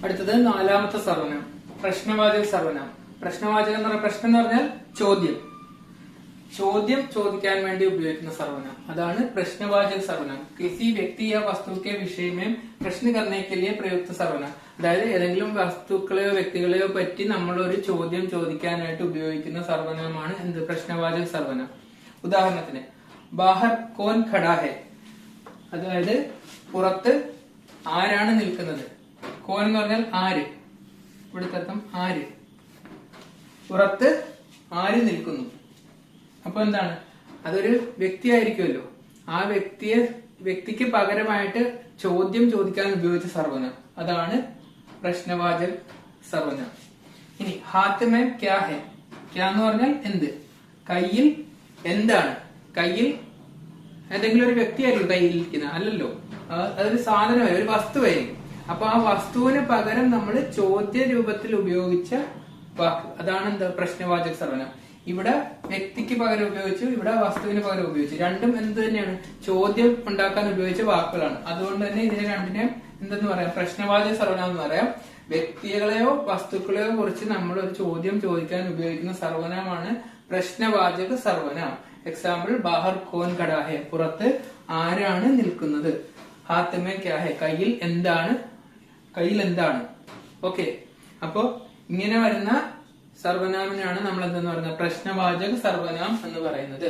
അടുത്തത് നാലാമത്തെ സർവനാം, പ്രശ്നവാചക സർവനാം. പ്രശ്നവാചകം എന്ന് പറഞ്ഞാൽ പ്രശ്നം എന്ന് പറഞ്ഞാൽ ചോദ്യം, ചോദ്യം ചോദിക്കാൻ വേണ്ടി ഉപയോഗിക്കുന്ന സർവനാം, അതാണ് प्रश्नवाचक സർവനാം. किसी व्यक्ति या वस्तु के विषय में प्रश्न करने के लिए प्रयुक्त സർവനാം. അതായത് ഏതെങ്കിലും വസ്തുക്കളെയോ വ്യക്തികളെയോ പറ്റി നമ്മൾ ഒരു ചോദ്യം ചോദിക്കാനായിട്ട് ഉപയോഗിക്കുന്ന സർവനാമാണ് എന്ത്? പ്രശ്നവാചക സർവനാം. ഉദാഹരണത്തിന് ബാഹർ കോൻ ഖടാ ഹെ, അതായത് പുറത്ത് ആരാണ് നിൽക്കുന്നത്. കോൻ എന്ന് പറഞ്ഞാൽ ആര്, ഇവിടുത്തെ അർത്ഥം ആര്, പുറത്ത് ആര് നിൽക്കുന്നു. അപ്പൊ എന്താണ്? അതൊരു വ്യക്തി ആയിരിക്കുമല്ലോ. ആ വ്യക്തിക്ക് പകരമായിട്ട് ചോദ്യം ചോദിക്കാൻ ഉപയോഗിച്ച സർവനാം, അതാണ് പ്രശ്നവാചക സർവനാം. ഇനി ഹാത്ത് മേ ക്യാ ഹെ, ക്യാ എന്ന് പറഞ്ഞാൽ എന്ത്, കയ്യിൽ എന്താണ്. കയ്യിൽ ഏതെങ്കിലും ഒരു വ്യക്തിയായിരിക്കും കയ്യിലിരിക്കുന്നത്, അല്ലല്ലോ, അതൊരു സാധനമായി, ഒരു വസ്തുവായിരിക്കും. അപ്പൊ ആ വസ്തുവിന് പകരം നമ്മൾ ചോദ്യ രൂപത്തിൽ ഉപയോഗിച്ച വാക്ക്, അതാണ് എന്താ? പ്രശ്നവാചക സർവനാം. ഇവിടെ വ്യക്തിക്ക് പകരം ഉപയോഗിച്ചു, ഇവിടെ വസ്തുവിന് പകരം ഉപയോഗിച്ചു. രണ്ടും എന്ത് തന്നെയാണ്? ചോദ്യം ഉണ്ടാക്കാൻ ഉപയോഗിച്ച വാക്കുകളാണ്. അതുകൊണ്ട് തന്നെ ഇതിനെ രണ്ടിനെയും എന്തെന്ന് പറയാം? പ്രശ്നവാചക സർവനാം എന്ന് പറയാം. വ്യക്തികളെയോ വസ്തുക്കളെയോ കുറിച്ച് നമ്മൾ ഒരു ചോദ്യം ചോദിക്കാൻ ഉപയോഗിക്കുന്ന സർവനാമാണ് പ്രശ്നവാചക സർവനാം. എക്സാമ്പിൾ ബാഹർ കോൻ ഖടാ ഹെ, പുറത്ത് ആരാണ് നിൽക്കുന്നത്. ഹാത്ത് മേ ക്യാ ഹെ, കയ്യിൽ എന്താണ്, കയ്യിൽ എന്താണ്. ഓക്കെ, അപ്പോ ഇങ്ങനെ വരുന്ന സർവനാമിനാണ് നമ്മൾ എന്തെന്ന് പറയുന്നത്? പ്രശ്നവാചക സർവനാം എന്ന് പറയുന്നത്.